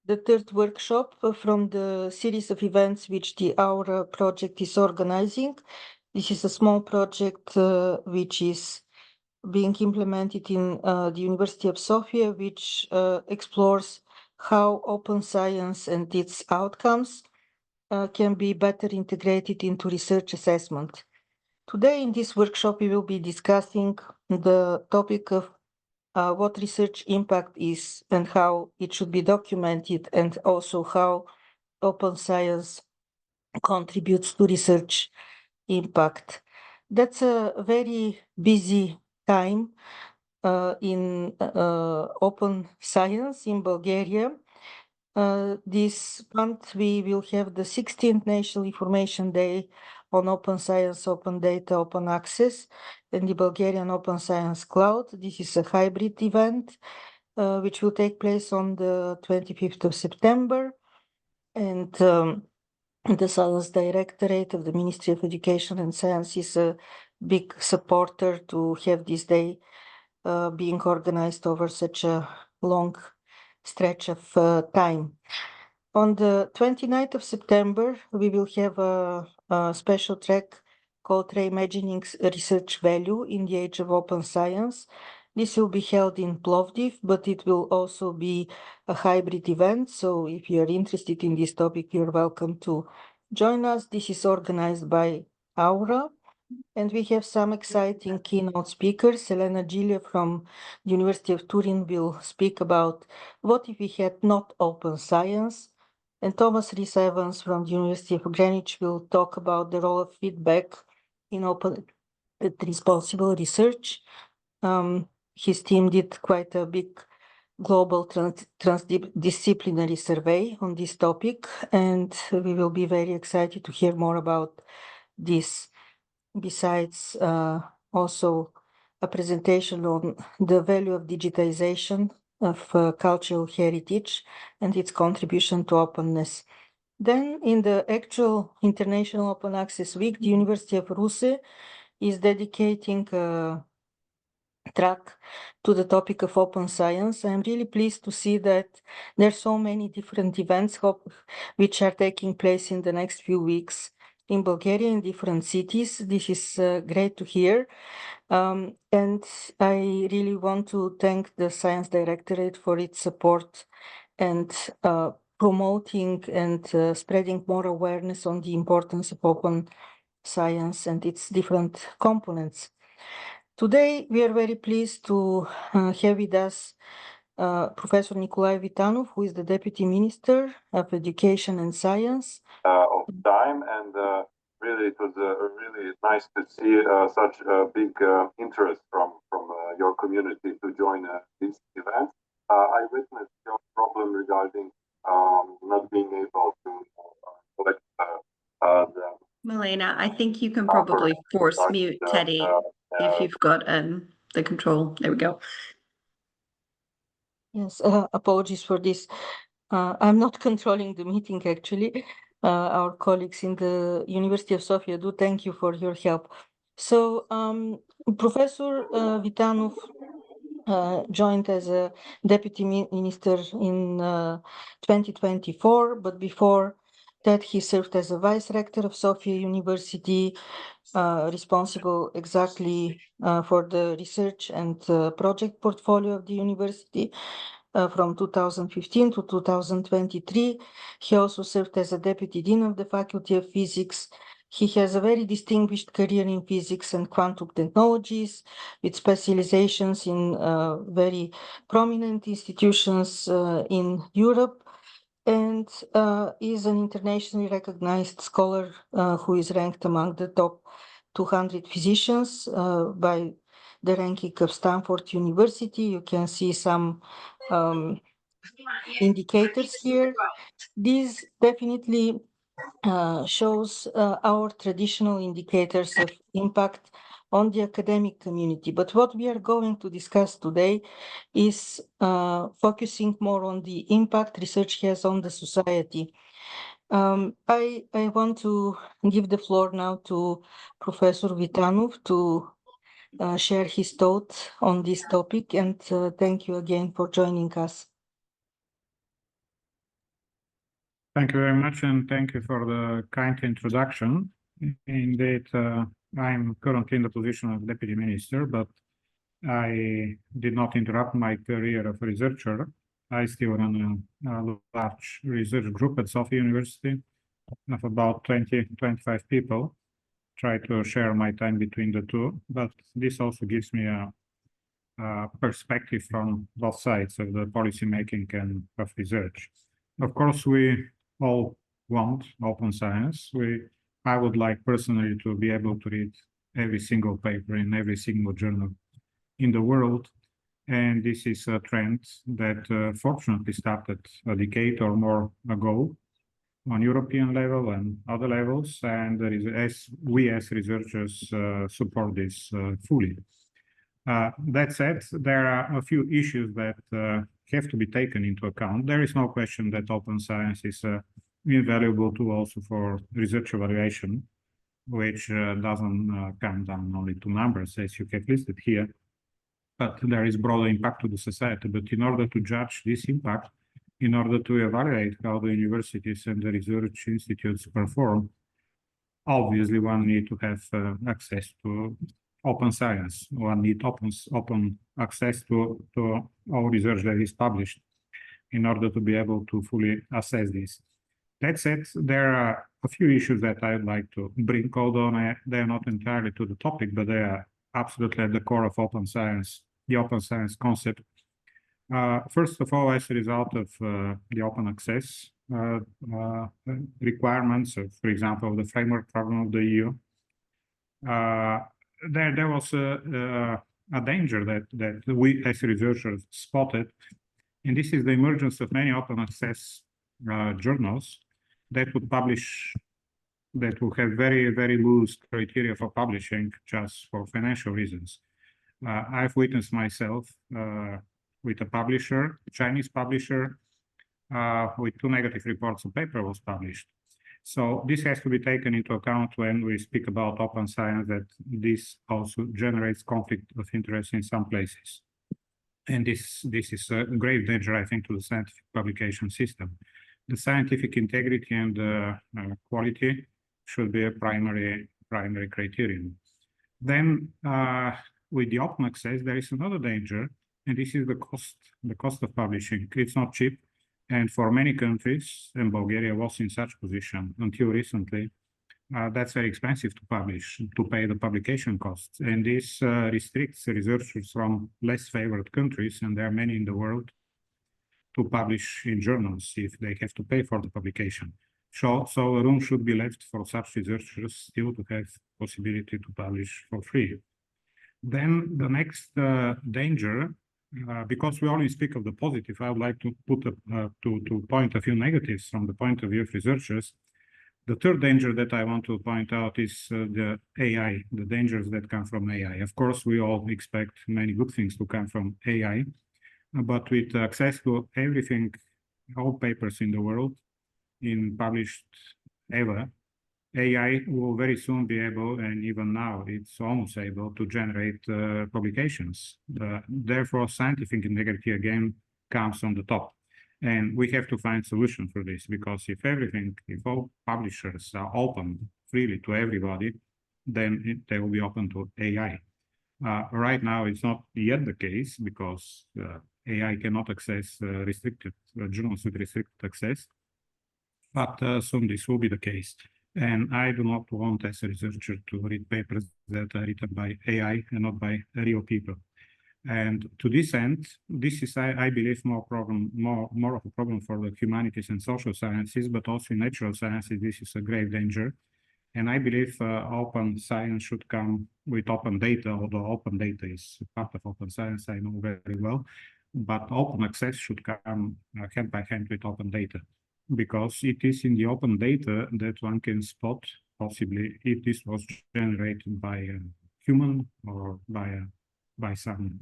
third workshop from the series of events which the Aura project is organizing. This is a small project which is being implemented in the University of Sofia, which explores how open science and its outcomes can be better integrated into research assessment. Today in this workshop, we will be discussing the topic of what research impact is and how it should be documented, and also how open science contributes to research impact. That's a very busy time in open science in Bulgaria. This month we will have the 16th National Information Day on Open Science, Open Data, Open Access, and the Bulgarian Open Science Cloud. This is a hybrid event which will take place on the 25th of September. And the Science Directorate of the Ministry of Education and Science is a big supporter to have this day being organized over such a long stretch of time. On the 29th of September, we will have a special track called Reimagining Research Value in the Age of Open Science. This will be held in Plovdiv, but it will also be a hybrid event. So if you're interested in this topic, you're welcome to join us. This is organized by Aura. And we have some exciting keynote speakers. Elena Gilia from the University of Turin will speak about what if we had not open science. And Thomas Rhys-Evans from the University of Greenwich will talk about the role of feedback in open responsible research. His team did quite a big global transdisciplinary survey on this topic, and we will be very excited to hear more about this. Besides, also a presentation on the value of digitization of cultural heritage and its contribution to openness. Then in the actual International Open Access Week, the University of Russe is dedicating a track to the topic of open science. I'm really pleased to see that there are so many different events which are taking place in the next few weeks in Bulgaria, in different cities. This is great to hear. And I really want to thank the Science Directorate for its support and promoting and spreading more awareness on the importance of open science and its different components. Today, we are very pleased to have with us Professor Nikolay Vitanov, who is the Deputy Minister of Education and Science. Of time, and really it was really nice to see such a big interest from your community to join this event. I witnessed your problem regarding not being able to collect the Milena, I think you can probably force mute Teddy if you've got the control. There we go. Yes, apologies for this. I'm not controlling the meeting, actually. Our colleagues in the University of Sofia do thank you for your help. So Professor Vitanov joined as a deputy minister in 2024, but before that he served as a vice rector of Sofia University, responsible exactly for the research and project portfolio of the university. From 2015 to 2023. He also served as a deputy dean of the Faculty of Physics. He has a very distinguished career in physics and quantum technologies, with specializations in very prominent institutions in Europe, and is an internationally recognized scholar who is ranked among the top 200 physicians by the ranking of Stanford University. You can see some indicators here. This definitely shows our traditional indicators of impact on the academic community. But what we are going to discuss today is focusing more on the impact research has on the society. I want to give the floor now to Professor Vitanov to share his thoughts on this topic. And thank you again for joining us. Thank you very much, and thank you for the kind introduction. Indeed, I'm currently in the position of Deputy Minister, but I did not interrupt my career of researcher. I still run a large research group at Sofia University of about 20-25 people. Try to share my time between the two, but this also gives me a perspective from both sides of the policy making and of research. Of course, we all want open science. I would like personally to be able to read every single paper in every single journal in the world. And this is a trend that fortunately started a decade or more ago on European level and other levels. And there is, we as researchers support this fully. That said, there are a few issues that have to be taken into account. There is no question that open science is an invaluable tool also for research evaluation, which doesn't come down only to numbers as you have listed here, but there is broader impact to the society. But in order to judge this impact, in order to evaluate how the universities and the research institutes perform, obviously one needs to have access to open science. One needs open access to all research that is published in order to be able to fully assess this. That said, there are a few issues that I'd like to bring, although they are not entirely to the topic, but they are absolutely at the core of open science, the open science concept. First of all, as a result of the open access requirements, for example, the framework program of the EU, there was a danger that we as researchers spotted, and this is the emergence of many open access journals that would publish, that will have very, very loose criteria for publishing just for financial reasons. I've witnessed myself with a publisher, Chinese publisher, with 2 negative reports a paper was published. So this has to be taken into account when we speak about open science, that this also generates conflict of interest in some places. And this is a grave danger, I think, to the scientific publication system. The scientific integrity and quality should be a primary criterion. Then with the open access, there is another danger, and this is the cost of publishing. It's not cheap. And for many countries, and Bulgaria was in such position until recently, that's very expensive to publish, to pay the publication costs. And this restricts researchers from less favored countries, and there are many in the world, to publish in journals if they have to pay for the publication. So a room should be left for such researchers still to have possibility to publish for free. Then the next danger, because we only speak of the positive, I would like to put to point a few negatives from the point of view of researchers. The third danger that I want to point out is the AI, the dangers that come from AI. Of course, we all expect many good things to come from AI, but with access to everything, all papers in the world, in published ever, AI will very soon be able, and even now it's almost able, to generate publications. Therefore, scientific integrity again comes on the top. And we have to find solution for this, because if all publishers are open freely to everybody, then they will be open to AI. Right now, it's not yet the case, because AI cannot access restricted journals with restricted access, but soon this will be the case. And I do not want as a researcher to read papers that are written by AI and not by real people. And to this end, this is, I believe, more of a problem for the humanities and social sciences, but also in natural sciences, this is a grave danger. And I believe open science should come with open data, although open data is part of open science, I know very well. But open access should come hand by hand with open data, because it is in the open data that one can spot possibly if this was generated by a human or by some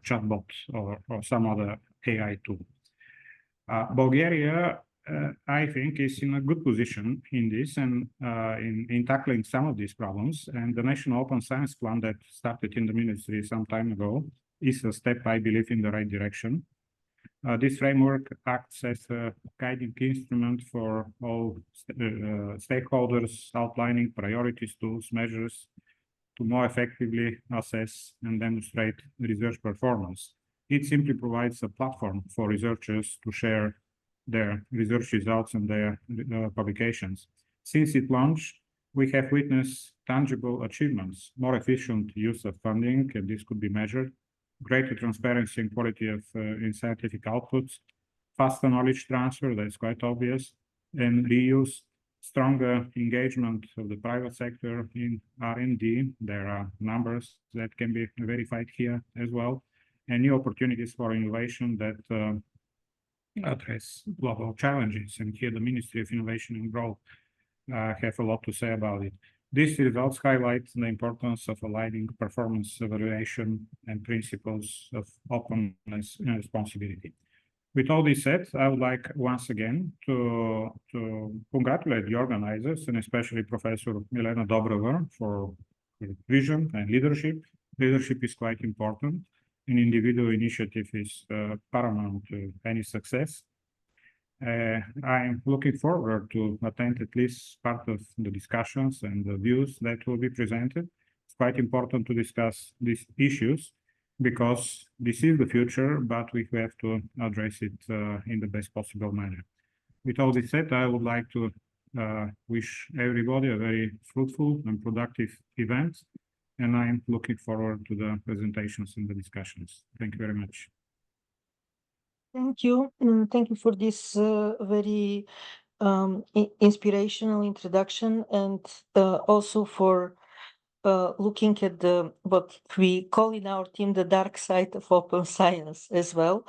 chatbot or some other AI tool. Bulgaria I think, is in a good position in this and in tackling some of these problems. And the National Open Science Plan that started in the ministry some time ago is a step, I believe, in the right direction. This framework acts as a guiding instrument for all stakeholders, outlining priorities, tools, measures to more effectively assess and demonstrate research performance. It simply provides a platform for researchers to share their research results and their publications. Since its launch, we have witnessed tangible achievements, more efficient use of funding, and this could be measured, greater transparency and quality of in scientific outputs, faster knowledge transfer, that's quite obvious, and reuse, stronger engagement of the private sector in R&D. There are numbers that can be verified here as well, and new opportunities for innovation that address global challenges. And here the Ministry of Innovation and Growth have a lot to say about it. These results highlight the importance of aligning performance evaluation and principles of openness and responsibility. With all this said, I would like once again to congratulate the organizers and especially Professor Milena Dobreva for her vision and leadership. Leadership is quite important. An individual initiative is paramount to any success. I'm looking forward to attend at least part of the discussions and the views that will be presented. It's quite important to discuss these issues because this is the future, but we have to address it in the best possible manner. With all this said, I would like to wish everybody a very fruitful and productive event, and I'm looking forward to the presentations and the discussions. Thank you very much. Thank you. Thank you for this very inspirational introduction, and also for looking at what we call in our team the dark side of open science as well.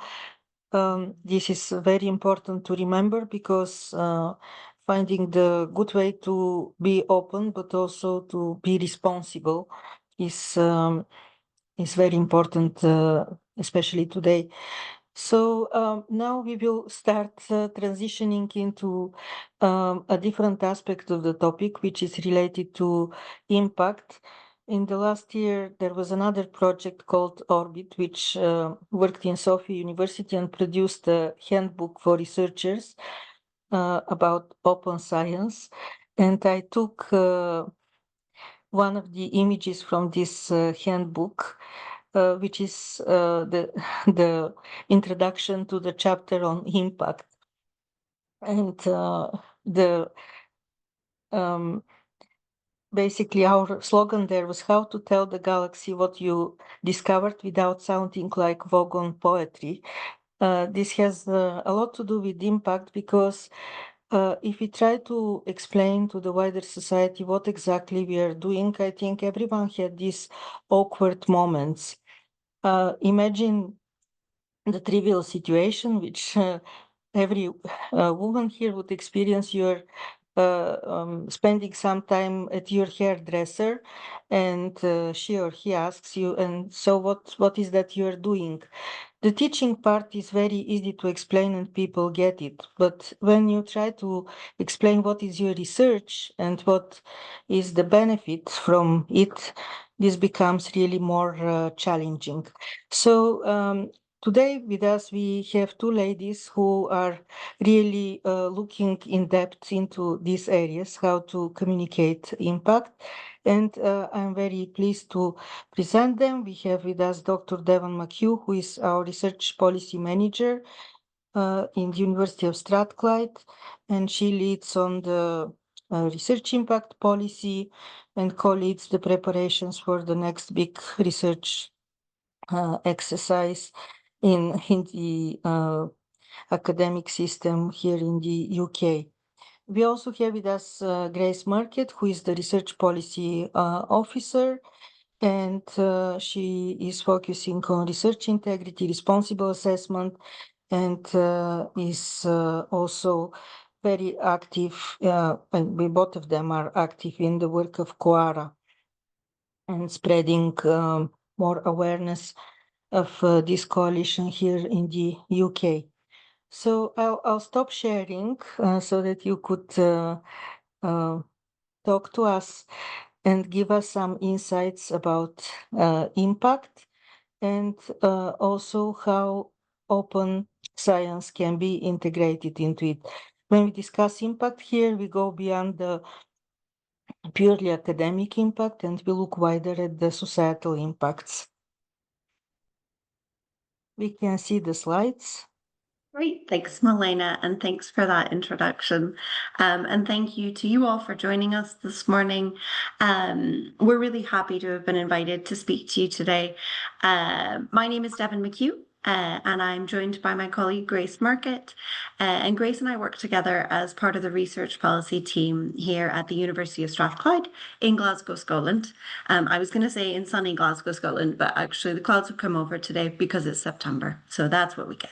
This is very important to remember because finding the good way to be open but also to be responsible is very important, especially today. So now we will start transitioning into a different aspect of the topic, which is related to impact. In the last year, there was another project called Orbit, which worked in Sofia University and produced a handbook for researchers about open science. And I took one of the images from this handbook, which is the introduction to the chapter on impact. And basically our slogan there was how to tell the galaxy what you discovered without sounding like Vogon poetry. This has a lot to do with impact because if we try to explain to the wider society what exactly we are doing, I think everyone had these awkward moments. Imagine the trivial situation which every woman here would experience. You're spending some time at your hairdresser and she or he asks you, and so what is that you're doing? The teaching part is very easy to explain and people get it. But when you try to explain what is your research and what is the benefit from it, this becomes really more challenging. So today with us, we have two ladies who are really looking in depth into these areas, how to communicate impact. And I'm very pleased to present them. We have with us Dr. Devon McHugh, who is our research policy manager in the University of Strathclyde, and she leads on the research impact policy and co-leads the preparations for the next big research exercise in the academic system here in the UK. We also have with us Grace Murkett, who is the research policy officer, and she is focusing on research integrity, responsible assessment, and is also very active, and we both of them are active in the work of COARA and spreading more awareness of this coalition here in the UK. So I'll stop sharing so that you could talk to us and give us some insights about impact and also how open science can be integrated into it. When we discuss impact here, we go beyond the purely academic impact and we look wider at the societal impacts. We can see the slides. Great, thanks Milena, and thanks for that introduction. And thank you to you all for joining us this morning. We're really happy to have been invited to speak to you today. My name is Devon McHugh. And I'm joined by my colleague Grace Murkett. And Grace and I work together as part of the research policy team here at the University of Strathclyde in Glasgow, Scotland. I was going to say in sunny Glasgow, Scotland, but actually the clouds have come over today because it's September. So that's what we get.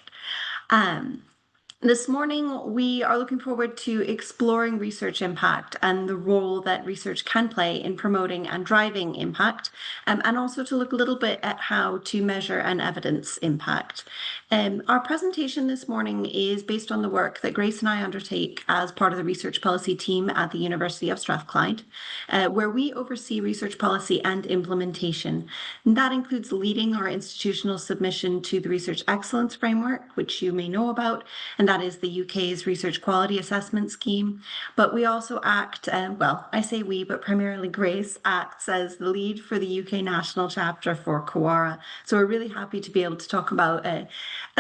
This morning, we are looking forward to exploring research impact and the role that research can play in promoting and driving impact, and also to look a little bit at how to measure and evidence impact. Our presentation this morning is based on the work that Grace and I undertake as part of the research policy team at the University of Strathclyde, where we oversee research policy and implementation. And that includes leading our institutional submission to the Research Excellence Framework, which you may know about, and that is the UK's Research Quality Assessment Scheme. But we also act, well, I say we, but primarily Grace acts as the lead for the UK National Chapter for QARA. So we're really happy to be able to talk about a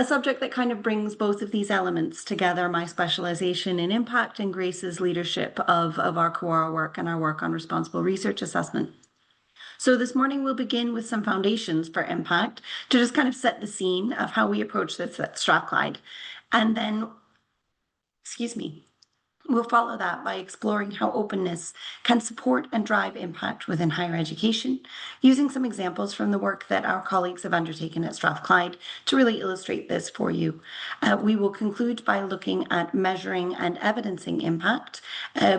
subject that kind of brings both of these elements together, my specialisation in impact and Grace's leadership of our QARA work and our work on responsible research assessment. So this morning we'll begin with some foundations for impact to just kind of set the scene of how we approach this at Strathclyde. And then, we'll follow that by exploring how openness can support and drive impact within higher education, using some examples from the work that our colleagues have undertaken at Strathclyde to really illustrate this for you. We will conclude by looking at measuring and evidencing impact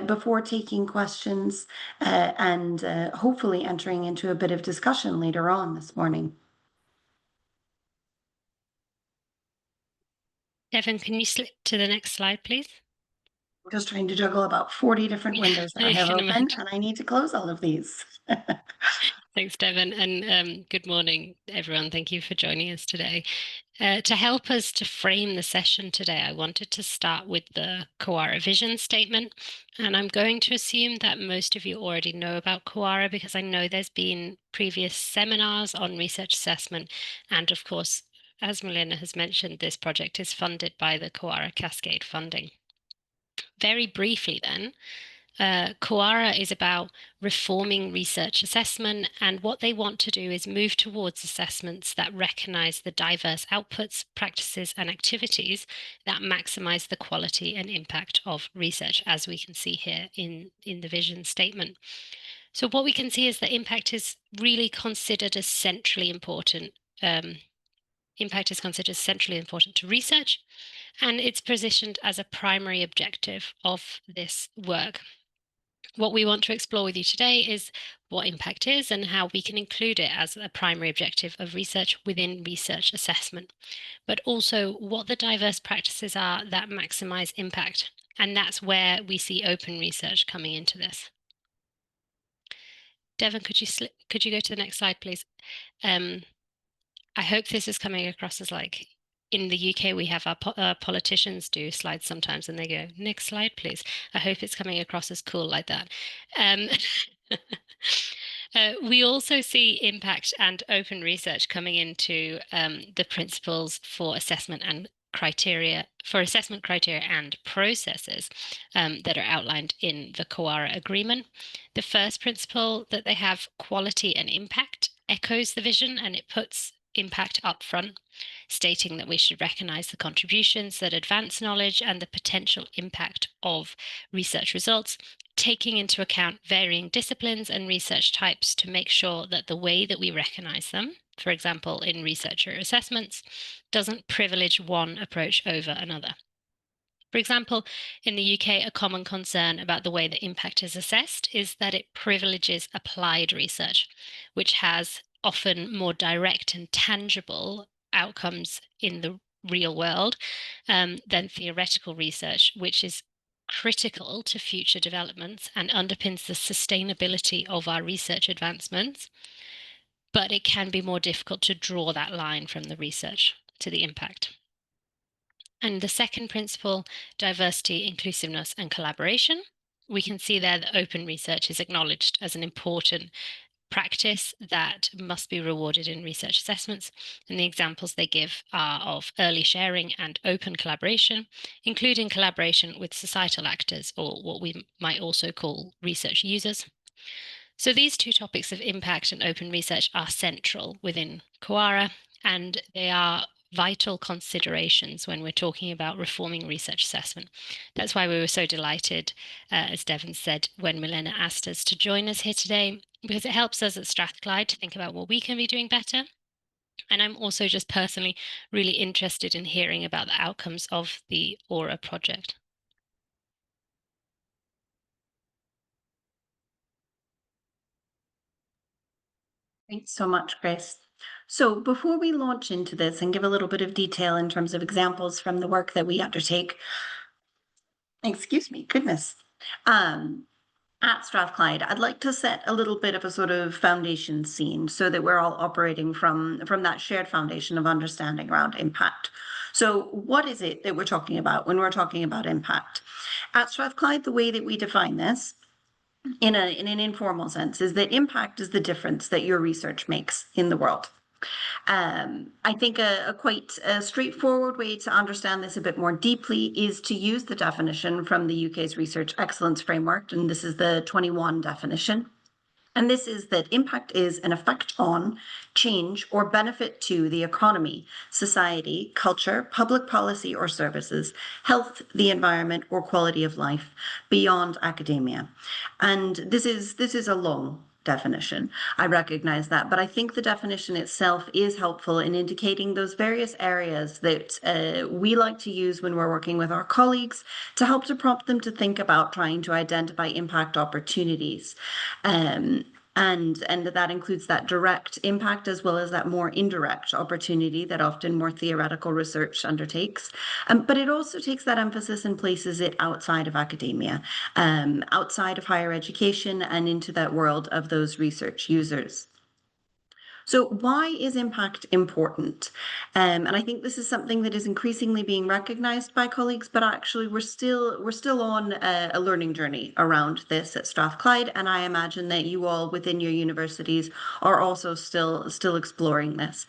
before taking questions and hopefully entering into a bit of discussion later on this morning. Devon, can you slip to the next slide, please? I'm just trying to juggle about 40 different windows that I have open, and I need to close all of these. Thanks, Devon, and good morning, everyone. Thank you for joining us today. To help us to frame the session today, I wanted to start with the QARA vision statement, and I'm going to assume that most of you already know about QARA because I know there's been previous seminars on research assessment, and of course, as Milena has mentioned, this project is funded by the QARA Cascade funding. Very briefly then, QARA is about reforming research assessment, and what they want to do is move towards assessments that recognise the diverse outputs, practices and activities that maximise the quality and impact of research, as we can see here in the vision statement. So what we can see is that impact is really considered as centrally important. Impact is considered centrally important to research, and it's positioned as a primary objective of this work. What we want to explore with you today is what impact is and how we can include it as a primary objective of research within research assessment, but also what the diverse practices are that maximize impact. And that's where we see open research coming into this. Devon, could you go to the next slide, please? I hope this is coming across as like, in the UK, we have our politicians do slides sometimes and they go, next slide, please. I hope it's coming across as cool like that. We also see impact and open research coming into the principles for assessment and criteria, and processes that are outlined in the QARA agreement. The first principle that they have, quality and impact, echoes the vision, and it puts impact up front, stating that we should recognise the contributions that advance knowledge and the potential impact of research results, taking into account varying disciplines and research types to make sure that the way that we recognise them, for example, in researcher assessments, doesn't privilege one approach over another. For example, in the UK, a common concern about the way that impact is assessed is that it privileges applied research, which has often more direct and tangible outcomes in the real world than theoretical research, which is critical to future developments and underpins the sustainability of our research advancements. But it can be more difficult to draw that line from the research to the impact. And the second principle, diversity, inclusiveness, and collaboration, we can see there that open research is acknowledged as an important practice that must be rewarded in research assessments. And the examples they give are of early sharing and open collaboration, including collaboration with societal actors, or what we might also call research users. So these two topics of impact and open research are central within COARA, and they are vital considerations when we're talking about reforming research assessment. That's why we were so delighted, as Devon said, when Milena asked us to join us here today, because it helps us at Strathclyde to think about what we can be doing better. And I'm also just personally really interested in hearing about the outcomes of the AURA project. Thanks so much, Grace. So before we launch into this and give a little bit of detail in terms of examples from the work that we undertake, excuse me, goodness, at Strathclyde, I'd like to set a little bit of a sort of foundation scene so that we're all operating from that shared foundation of understanding around impact. So what is it that we're talking about when we're talking about impact? At Strathclyde, the way that we define this in an informal sense is that impact is the difference that your research makes in the world. I think a quite straightforward way to understand this a bit more deeply is to use the definition from the UK's Research Excellence Framework, and this is the 21 definition. And this is that impact is an effect on, change, or benefit to the economy, society, culture, public policy or services, health, the environment, or quality of life beyond academia. And this is a long definition. I recognize that, but I think the definition itself is helpful in indicating those various areas that we like to use when we're working with our colleagues to help to prompt them to think about trying to identify impact opportunities. And that includes that direct impact as well as that more indirect opportunity that often more theoretical research undertakes. But it also takes that emphasis and places it outside of academia, outside of higher education and into that world of those research users. So why is impact important? And I think this is something that is increasingly being recognized by colleagues, but actually we're still on a learning journey around this at Strathclyde, and I imagine that you all within your universities are also still exploring this.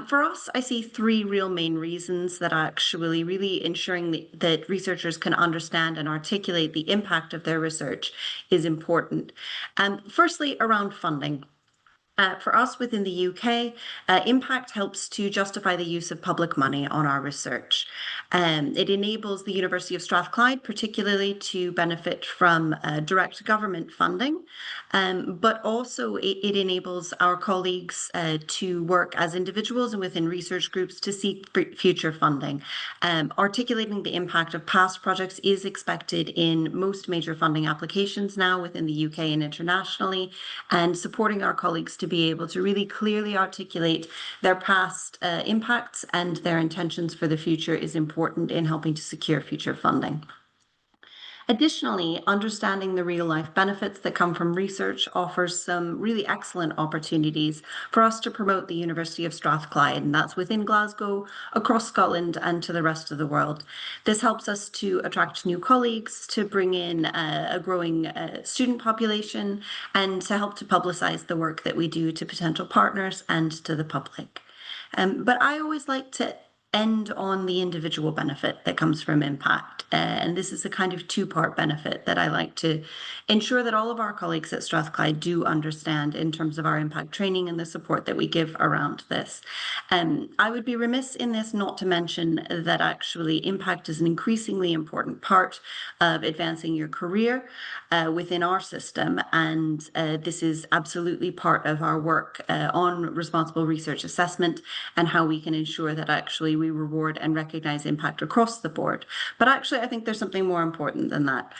For us, I see three real main reasons that actually really ensuring that researchers can understand and articulate the impact of their research is important. Firstly, around funding. For us within the UK, impact helps to justify the use of public money on our research. It enables the University of Strathclyde particularly to benefit from direct government funding, but also it enables our colleagues to work as individuals and within research groups to seek future funding. Articulating the impact of past projects is expected in most major funding applications now within the UK and internationally, and supporting our colleagues to be able to really clearly articulate their past impacts and their intentions for the future is important in helping to secure future funding. Additionally, understanding the real-life benefits that come from research offers some really excellent opportunities for us to promote the University of Strathclyde, and that's within Glasgow, across Scotland, and to the rest of the world. This helps us to attract new colleagues, to bring in a growing student population, and to help to publicise the work that we do to potential partners and to the public. But I always like to end on the individual benefit that comes from impact. And this is a kind of two-part benefit that I like to ensure that all of our colleagues at Strathclyde do understand in terms of our impact training and the support that we give around this. I would be remiss in this not to mention that actually impact is an increasingly important part of advancing your career within our system. And this is absolutely part of our work on responsible research assessment and how we can ensure that actually we reward and recognize impact across the board. But actually, I think there's something more important than that.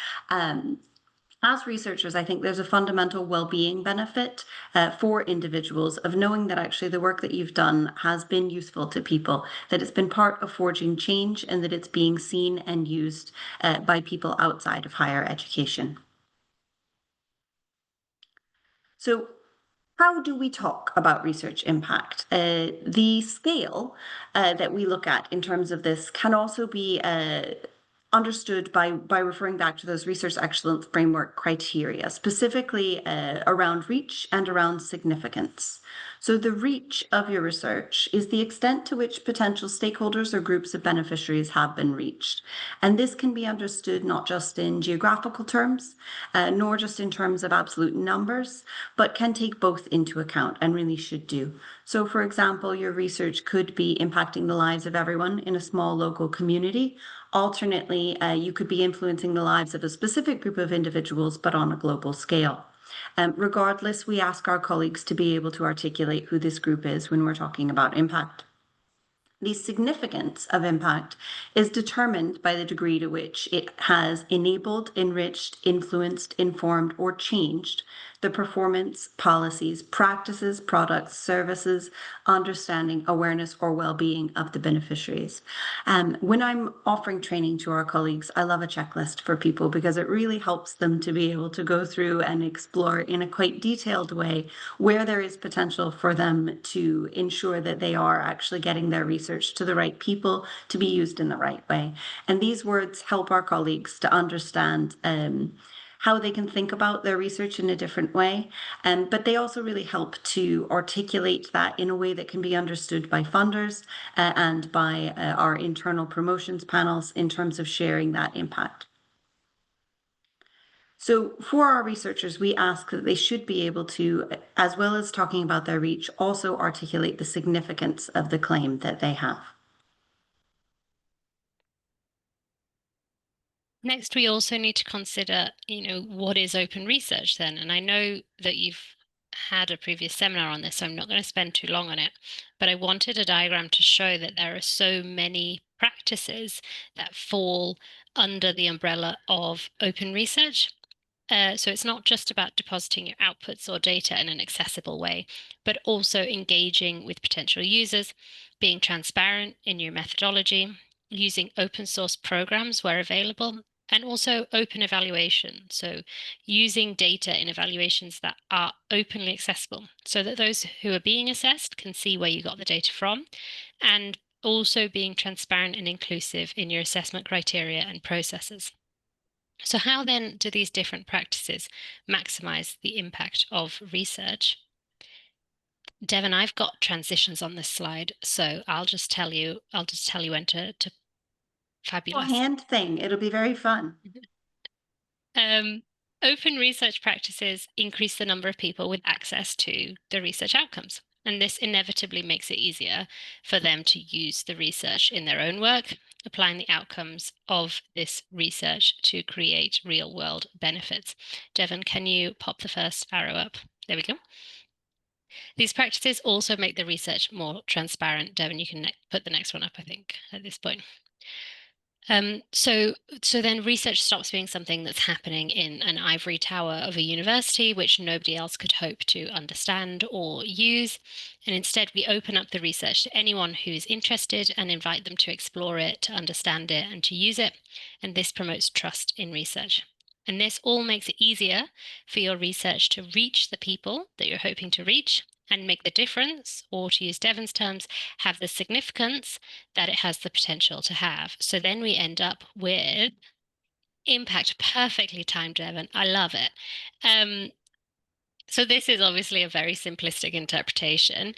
As researchers, I think there's a fundamental well-being benefit for individuals of knowing that actually the work that you've done has been useful to people, that it's been part of forging change, and that it's being seen and used by people outside of higher education. So how do we talk about research impact? The scale that we look at in terms of this can also be understood by referring back to those research excellence framework criteria, specifically around reach and around significance. So the reach of your research is the extent to which potential stakeholders or groups of beneficiaries have been reached. And this can be understood not just in geographical terms, nor just in terms of absolute numbers, but can take both into account and really should do. So for example, your research could be impacting the lives of everyone in a small local community. Alternately, you could be influencing the lives of a specific group of individuals, but on a global scale. Regardless, we ask our colleagues to be able to articulate who this group is when we're talking about impact. The significance of impact is determined by the degree to which it has enabled, enriched, influenced, informed, or changed the performance, policies, practices, products, services, understanding, awareness, or well-being of the beneficiaries. When I'm offering training to our colleagues, I love a checklist for people because it really helps them to be able to go through and explore in a quite detailed way where there is potential for them to ensure that they are actually getting their research to the right people to be used in the right way. And these words help our colleagues to understand how they can think about their research in a different way. But they also really help to articulate that in a way that can be understood by funders and by our internal promotions panels in terms of sharing that impact. So for our researchers, we ask that they should be able to, as well as talking about their reach, also articulate the significance of the claim that they have. Next, we also need to consider, what is open research then? And I know that you've had a previous seminar on this, so I'm not going to spend too long on it, but I wanted a diagram to show that there are so many practices that fall under the umbrella of open research. So it's not just about depositing your outputs or data in an accessible way, but also engaging with potential users, being transparent in your methodology, using open source programs where available, and also open evaluation. So using data in evaluations that are openly accessible so that those who are being assessed can see where you got the data from, and also being transparent and inclusive in your assessment criteria and processes. So how then do these different practices maximize the impact of research? Devon, I've got transitions on this slide, so I'll just tell you when to fabulous. Hand thing, it'll be very fun. Open research practices increase the number of people with access to the research outcomes, and this inevitably makes it easier for them to use the research in their own work, applying the outcomes of this research to create real-world benefits. Devon, can you pop the first arrow up? There we go. These practices also make the research more transparent. Devon, you can put the next one up, I think, at this point. So then research stops being something that's happening in an ivory tower of a university, which nobody else could hope to understand or use. And instead, we open up the research to anyone who's interested and invite them to explore it, to understand it, and to use it. And this promotes trust in research. And this all makes it easier for your research to reach the people that you're hoping to reach and make the difference, or to use Devon's terms, have the significance that it has the potential to have. So then we end up with impact. Perfectly timed, Devon. I love it. So this is obviously a very simplistic interpretation,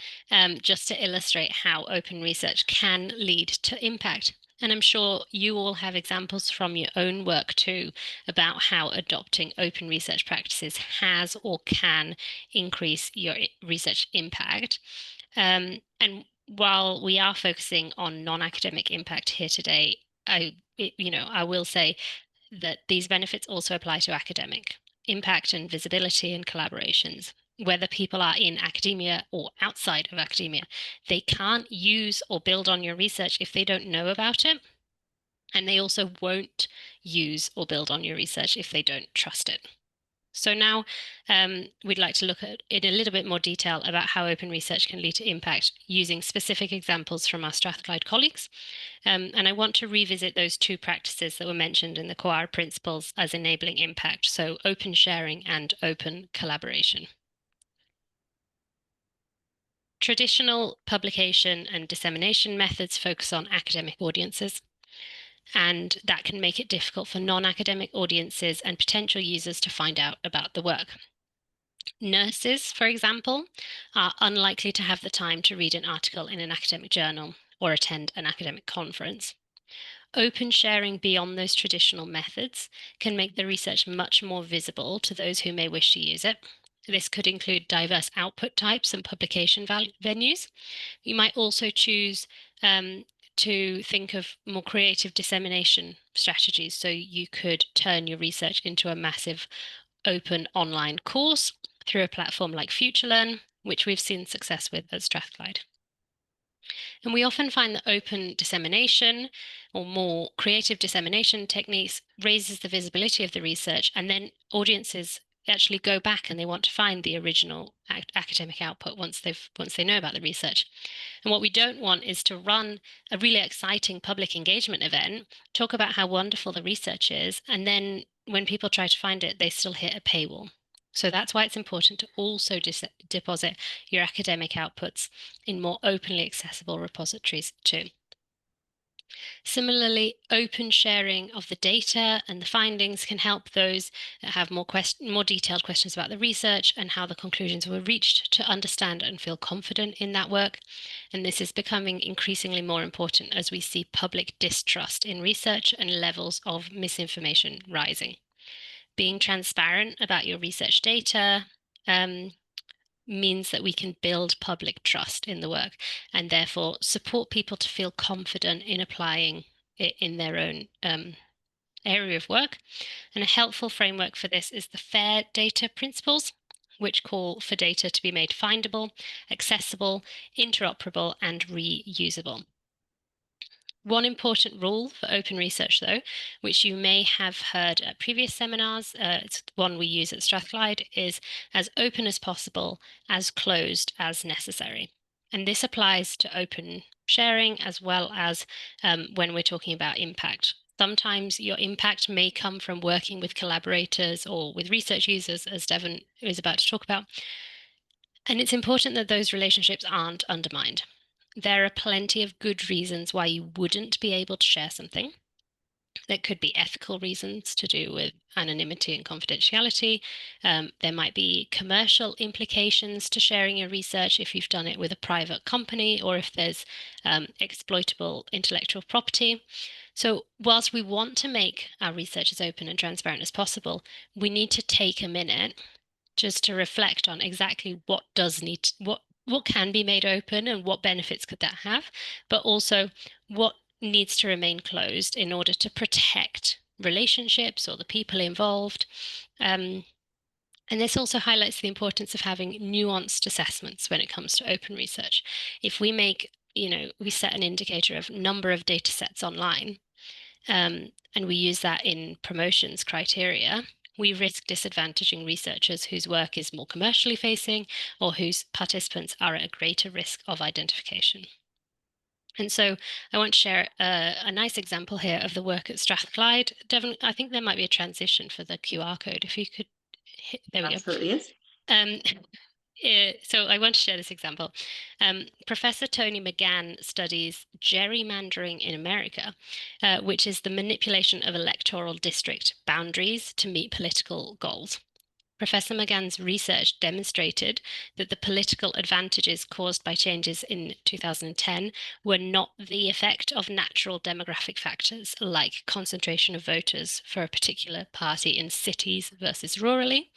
just to illustrate how open research can lead to impact. And I'm sure you all have examples from your own work too about how adopting open research practices has or can increase your research impact. And while we are focusing on non-academic impact here today, I will say that these benefits also apply to academic impact and visibility and collaborations. Whether people are in academia or outside of academia, they can't use or build on your research if they don't know about it. And they also won't use or build on your research if they don't trust it. So now we'd like to look at in a little bit more detail about how open research can lead to impact using specific examples from our Strathclyde colleagues. And I want to revisit those two practices that were mentioned in the COAR principles as enabling impact, so open sharing and open collaboration. Traditional publication and dissemination methods focus on academic audiences, and that can make it difficult for non-academic audiences and potential users to find out about the work. Nurses, for example, are unlikely to have the time to read an article in an academic journal or attend an academic conference. Open sharing beyond those traditional methods can make the research much more visible to those who may wish to use it. This could include diverse output types and publication venues. You might also choose to think of more creative dissemination strategies. So you could turn your research into a massive open online course through a platform like FutureLearn, which we've seen success with at Strathclyde. And we often find that open dissemination or more creative dissemination techniques raises the visibility of the research, and then audiences actually go back and they want to find the original academic output once they know about the research. And what we don't want is to run a really exciting public engagement event, talk about how wonderful the research is, and then when people try to find it, they still hit a paywall. So that's why it's important to also deposit your academic outputs in more openly accessible repositories too. Similarly, open sharing of the data and the findings can help those that have more detailed questions about the research and how the conclusions were reached to understand and feel confident in that work. And this is becoming increasingly more important as we see public distrust in research and levels of misinformation rising. Being transparent about your research data means that we can build public trust in the work and therefore support people to feel confident in applying it in their own area of work. And a helpful framework for this is the FAIR data principles, which call for data to be made findable, accessible, interoperable, and reusable. One important rule for open research, though, which you may have heard at previous seminars, it's one we use at Strathclyde, is as open as possible, as closed as necessary. And this applies to open sharing as well as when we're talking about impact. Sometimes your impact may come from working with collaborators or with research users, as Devon is about to talk about. And it's important that those relationships aren't undermined. There are plenty of good reasons why you wouldn't be able to share something. There could be ethical reasons to do with anonymity and confidentiality. There might be commercial implications to sharing your research if you've done it with a private company or if there's exploitable intellectual property. So whilst we want to make our research as open and transparent as possible, we need to take a minute just to reflect on exactly what can be made open and what benefits could that have, but also what needs to remain closed in order to protect relationships or the people involved. And this also highlights the importance of having nuanced assessments when it comes to open research. If we we set an indicator of number of data sets online, and we use that in promotions criteria, we risk disadvantaging researchers whose work is more commercially facing or whose participants are at a greater risk of identification. And so I want to share a nice example here of the work at Strathclyde. Devon, I think there might be a transition for the QR code. If you could hit, there we go. Absolutely. So I want to share this example. Professor Tony McGann studies gerrymandering in America, which is the manipulation of electoral district boundaries to meet political goals. Professor McGann's research demonstrated that the political advantages caused by changes in 2010 were not the effect of natural demographic factors like concentration of voters for a particular party in cities versus rurally,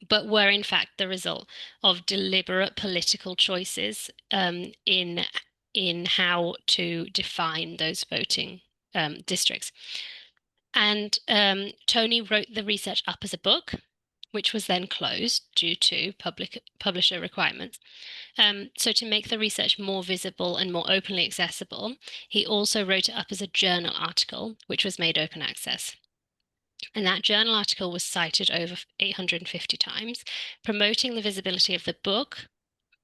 but were in fact the result of deliberate political choices in how to define those voting districts. And Tony wrote the research up as a book, which was then closed due to publisher requirements. So to make the research more visible and more openly accessible, he also wrote it up as a journal article, which was made open access. And that journal article was cited over 850 times, promoting the visibility of the book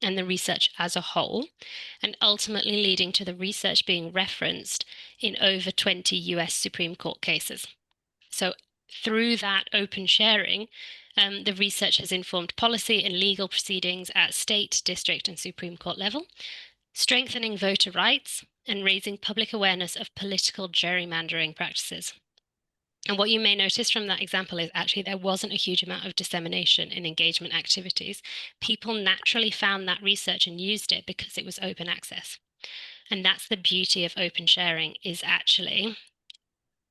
and the research as a whole, and ultimately leading to the research being referenced in over 20 US Supreme Court cases. So through that open sharing, the research has informed policy and legal proceedings at state, district, and Supreme Court level, strengthening voter rights and raising public awareness of political gerrymandering practices. And what you may notice from that example is actually there wasn't a huge amount of dissemination in engagement activities. People naturally found that research and used it because it was open access. And that's the beauty of open sharing, is actually,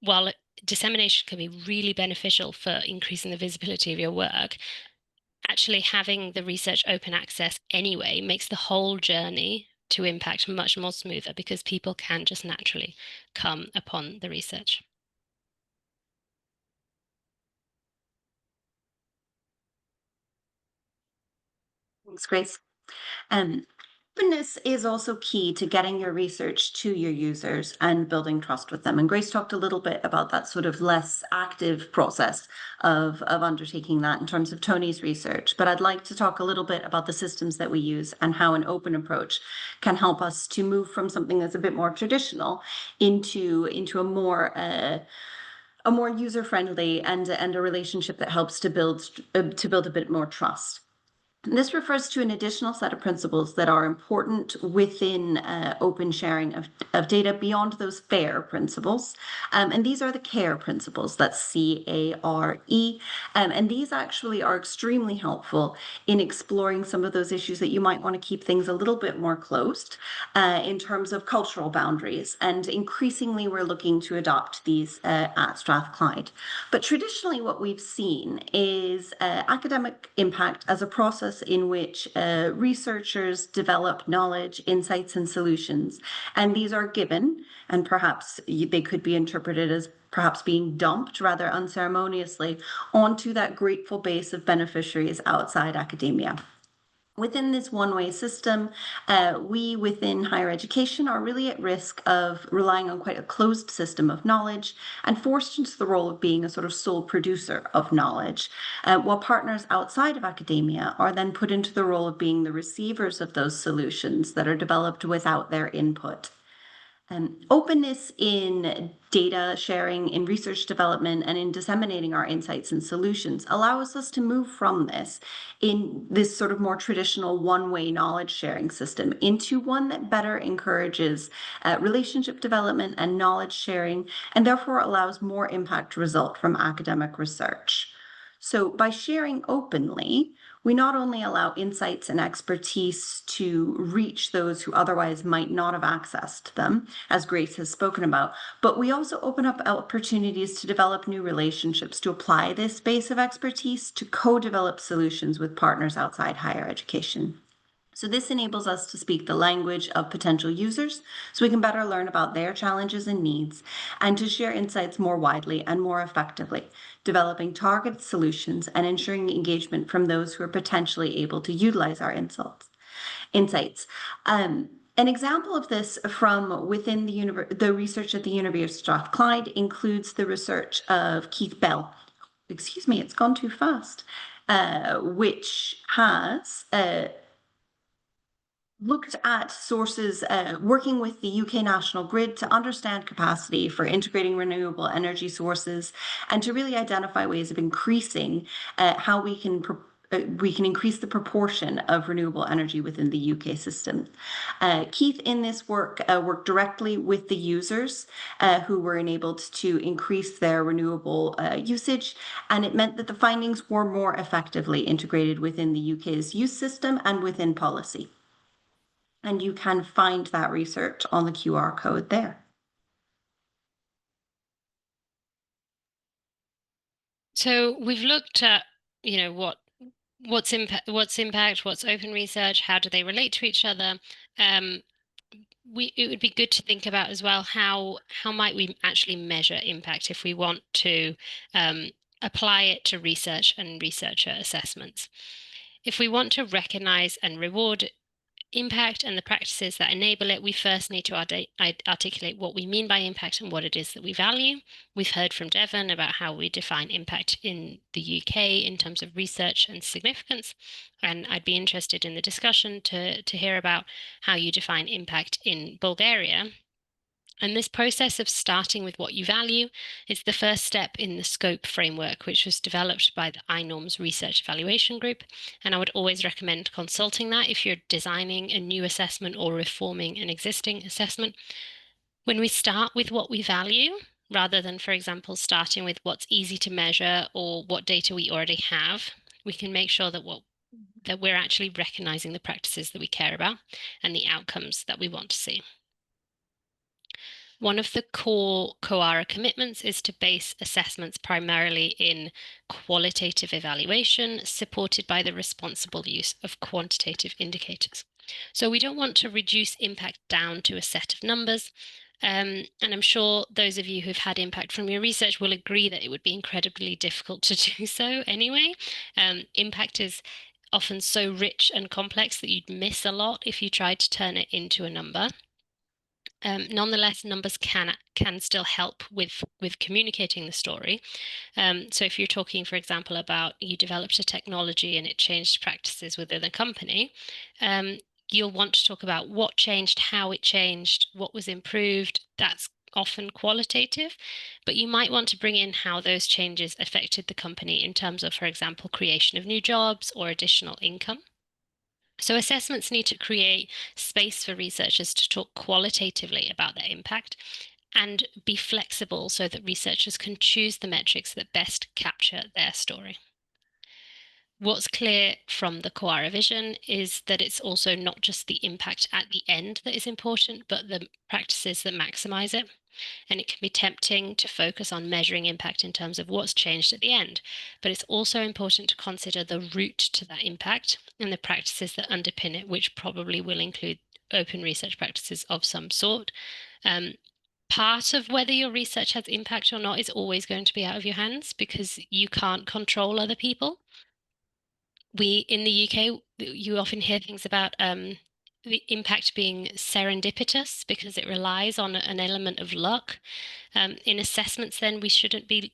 while dissemination can be really beneficial for increasing the visibility of your work, actually having the research open access anyway makes the whole journey to impact much more smoother, because people can just naturally come upon the research. Thanks, Grace. Openness is also key to getting your research to your users and building trust with them. And Grace talked a little bit about that sort of less active process of undertaking that in terms of Tony's research. But I'd like to talk a little bit about the systems that we use and how an open approach can help us to move from something that's a bit more traditional into a more user-friendly and a relationship that helps to build a bit more trust. This refers to an additional set of principles that are important within open sharing of data beyond those FAIR principles. And these are the CARE principles, that's C-A-R-E. And these actually are extremely helpful in exploring some of those issues that you might want to keep things a little bit more closed in terms of cultural boundaries. And increasingly, we're looking to adopt these at Strathclyde. But traditionally, what we've seen is academic impact as a process in which researchers develop knowledge, insights, and solutions. And these are given, and perhaps they could be interpreted as perhaps being dumped rather unceremoniously onto that grateful base of beneficiaries outside academia. Within this one-way system, we within higher education are really at risk of relying on quite a closed system of knowledge and forced into the role of being a sort of sole producer of knowledge, while partners outside of academia are then put into the role of being the receivers of those solutions that are developed without their input. Openness in data sharing, in research development, and in disseminating our insights and solutions allows us to move from this, in this sort of more traditional one-way knowledge sharing system, into one that better encourages relationship development and knowledge sharing, and therefore allows more impact to result from academic research. So by sharing openly, we not only allow insights and expertise to reach those who otherwise might not have access to them, as Grace has spoken about, but we also open up opportunities to develop new relationships, to apply this base of expertise to co-develop solutions with partners outside higher education. So this enables us to speak the language of potential users so we can better learn about their challenges and needs, and to share insights more widely and more effectively, developing targeted solutions and ensuring engagement from those who are potentially able to utilize our insights. An example of this from within the research at the University of Strathclyde includes the research of Keith Bell. Excuse me, it's gone too fast. Which has looked at sources working with the UK National Grid to understand capacity for integrating renewable energy sources and to really identify ways of increasing how we can increase the proportion of renewable energy within the UK system. Keith, in this work, worked directly with the users who were enabled to increase their renewable usage, and it meant that the findings were more effectively integrated within the UK's use system and within policy. And you can find that research on the QR code there. So we've looked at, what's impact, what's open research, how do they relate to each other? It would be good to think about as well how might we actually measure impact if we want to apply it to research and researcher assessments. If we want to recognize and reward impact and the practices that enable it, we first need to articulate what we mean by impact and what it is that we value. We've heard from Devon about how we define impact in the UK in terms of research and significance, and I'd be interested in the discussion to hear about how you define impact in Bulgaria. And this process of starting with what you value is the first step in the scope framework, which was developed by the iNorms Research Evaluation Group. And I would always recommend consulting that if you're designing a new assessment or reforming an existing assessment. When we start with what we value, rather than, for example, starting with what's easy to measure or what data we already have, we can make sure that we're actually recognizing the practices that we care about and the outcomes that we want to see. One of the core COARA commitments is to base assessments primarily in qualitative evaluation, supported by the responsible use of quantitative indicators. So we don't want to reduce impact down to a set of numbers. And I'm sure those of you who've had impact from your research will agree that it would be incredibly difficult to do so anyway. Impact is often so rich and complex that you'd miss a lot if you tried to turn it into a number. Nonetheless, numbers can still help with communicating the story. So if you're talking, for example, about you developed a technology and it changed practices within a company, you'll want to talk about what changed, how it changed, what was improved. That's often qualitative, but you might want to bring in how those changes affected the company in terms of, for example, creation of new jobs or additional income. So assessments need to create space for researchers to talk qualitatively about their impact and be flexible so that researchers can choose the metrics that best capture their story. What's clear from the COARA vision is that it's also not just the impact at the end that is important, but the practices that maximize it. And it can be tempting to focus on measuring impact in terms of what's changed at the end, but it's also important to consider the route to that impact and the practices that underpin it, which probably will include open research practices of some sort. Part of whether your research has impact or not is always going to be out of your hands because you can't control other people. In the UK, you often hear things about the impact being serendipitous because it relies on an element of luck. In assessments, then we shouldn't be.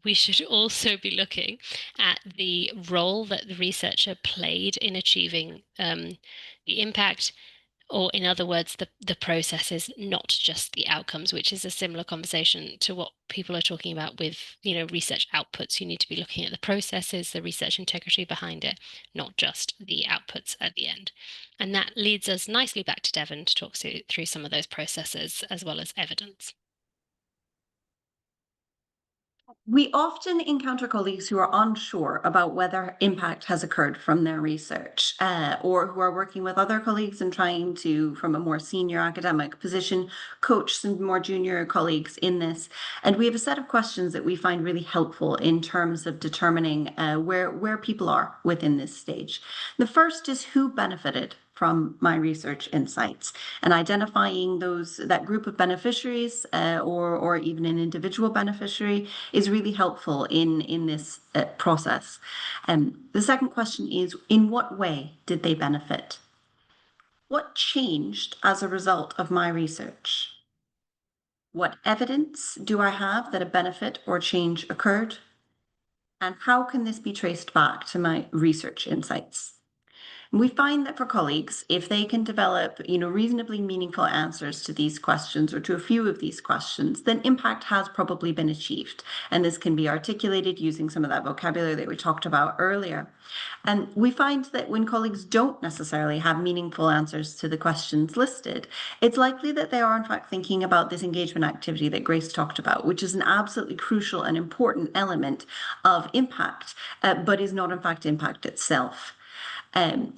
We should also be looking at the role that the researcher played in achieving the impact, or in other words, the processes, not just the outcomes, which is a similar conversation to what people are talking about with, research outputs. You need to be looking at the processes, the research integrity behind it, not just the outputs at the end. And that leads us nicely back to Devon to talk through some of those processes as well as evidence. We often encounter colleagues who are unsure about whether impact has occurred from their research, or who are working with other colleagues and trying to, from a more senior academic position, coach some more junior colleagues in this. And we have a set of questions that we find really helpful in terms of determining where people are within this stage. The first is who benefited from my research insights, and identifying that group of beneficiaries or even an individual beneficiary is really helpful in this process. The second question is, in what way did they benefit? What changed as a result of my research? What evidence do I have that a benefit or change occurred? And how can this be traced back to my research insights? We find that for colleagues, if they can develop, reasonably meaningful answers to these questions or to a few of these questions, then impact has probably been achieved. And this can be articulated using some of that vocabulary that we talked about earlier. And we find that when colleagues don't necessarily have meaningful answers to the questions listed, it's likely that they are in fact thinking about this engagement activity that Grace talked about, which is an absolutely crucial and important element of impact, but is not in fact impact itself.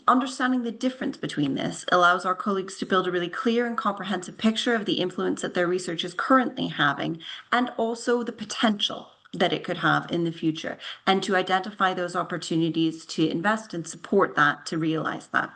Understanding the difference between this allows our colleagues to build a really clear and comprehensive picture of the influence that their research is currently having, and also the potential that it could have in the future, and to identify those opportunities to invest and support that, to realize that.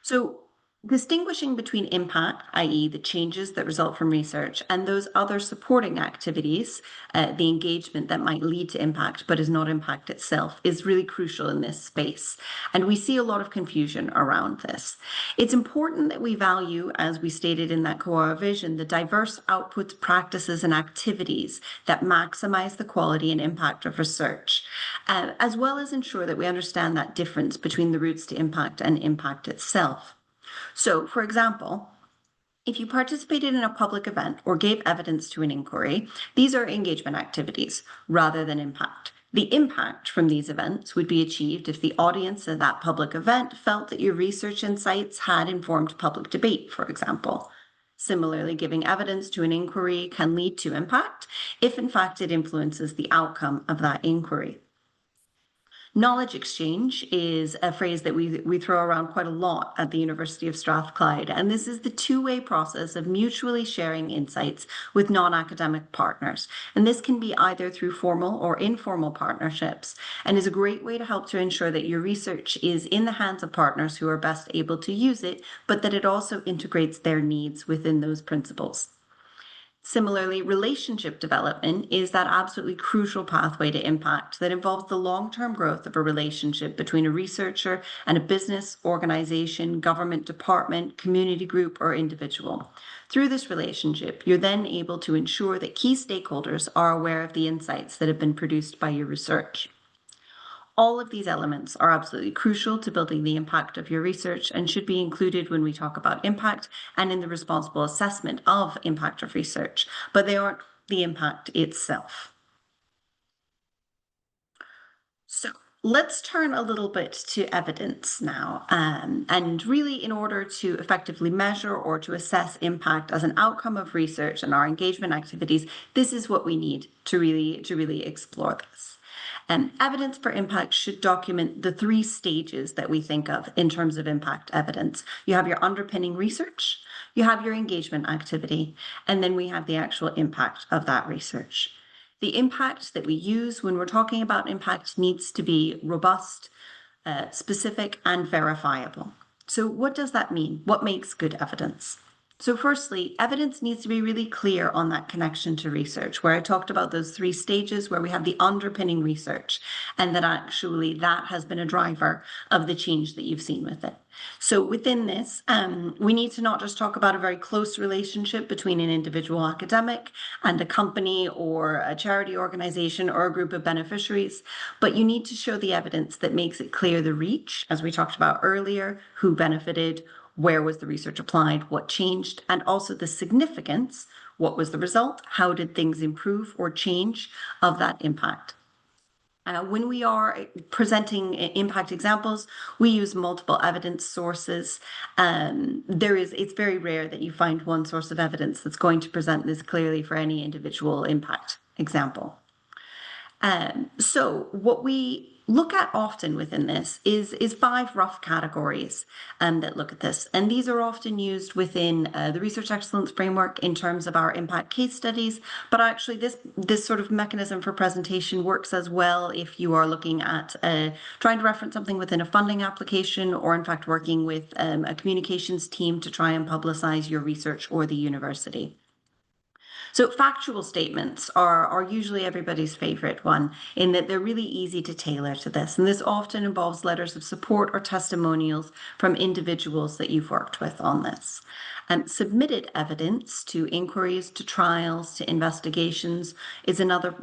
So Distinguishing between impact, i.e. the changes that result from research, and those other supporting activities, the engagement that might lead to impact but is not impact itself, is really crucial in this space. And we see a lot of confusion around this. It's important that we value, as we stated in that Coara vision, the diverse outputs, practices, and activities that maximize the quality and impact of research, as well as ensure that we understand that difference between the routes to impact and impact itself. So, for example, if you participated in a public event or gave evidence to an inquiry, these are engagement activities rather than impact. The impact from these events would be achieved if the audience at that public event felt that your research insights had informed public debate, for example. Similarly, giving evidence to an inquiry can lead to impact if, in fact, it influences the outcome of that inquiry. Knowledge exchange is a phrase that we throw around quite a lot at the University of Strathclyde, and this is the two-way process of mutually sharing insights with non-academic partners. And this can be either through formal or informal partnerships, and is a great way to help to ensure that your research is in the hands of partners who are best able to use it, but that it also integrates their needs within those principles. Similarly, relationship development is that absolutely crucial pathway to impact that involves the long-term growth of a relationship between a researcher and a business, organization, government department, community group, or individual. Through this relationship, you're then able to ensure that key stakeholders are aware of the insights that have been produced by your research. All of these elements are absolutely crucial to building the impact of your research and should be included when we talk about impact and in the responsible assessment of impact of research, but they aren't the impact itself. So let's turn a little bit to evidence now. And really, in order to effectively measure or to assess impact as an outcome of research and our engagement activities, this is what we need to really explore this. Evidence for impact should document the three stages that we think of in terms of impact evidence. You have your underpinning research, you have your engagement activity, and then we have the actual impact of that research. The impact that we use when we're talking about impact needs to be robust, specific, and verifiable. So what does that mean? What makes good evidence? So firstly, evidence needs to be really clear on that connection to research, where I talked about those three stages where we have the underpinning research, and that actually that has been a driver of the change that you've seen with it. So within this, we need to not just talk about a very close relationship between an individual academic and a company or a charity organization or a group of beneficiaries, but you need to show the evidence that makes it clear the reach, as we talked about earlier, who benefited, where was the research applied, what changed, and also the significance, what was the result, how did things improve or change of that impact. When we are presenting impact examples, we use multiple evidence sources. It's very rare that you find one source of evidence that's going to present this clearly for any individual impact example. So what we look at often within this is 5 rough categories that look at this. And these are often used within the research excellence framework in terms of our impact case studies. But actually this sort of mechanism for presentation works as well if you are looking at trying to reference something within a funding application, or in fact working with a communications team to try and publicize your research or the university. So factual statements are usually everybody's favorite one, in that they're really easy to tailor to this. And this often involves letters of support or testimonials from individuals that you've worked with on this. Submitted evidence to inquiries, to trials, to investigations is another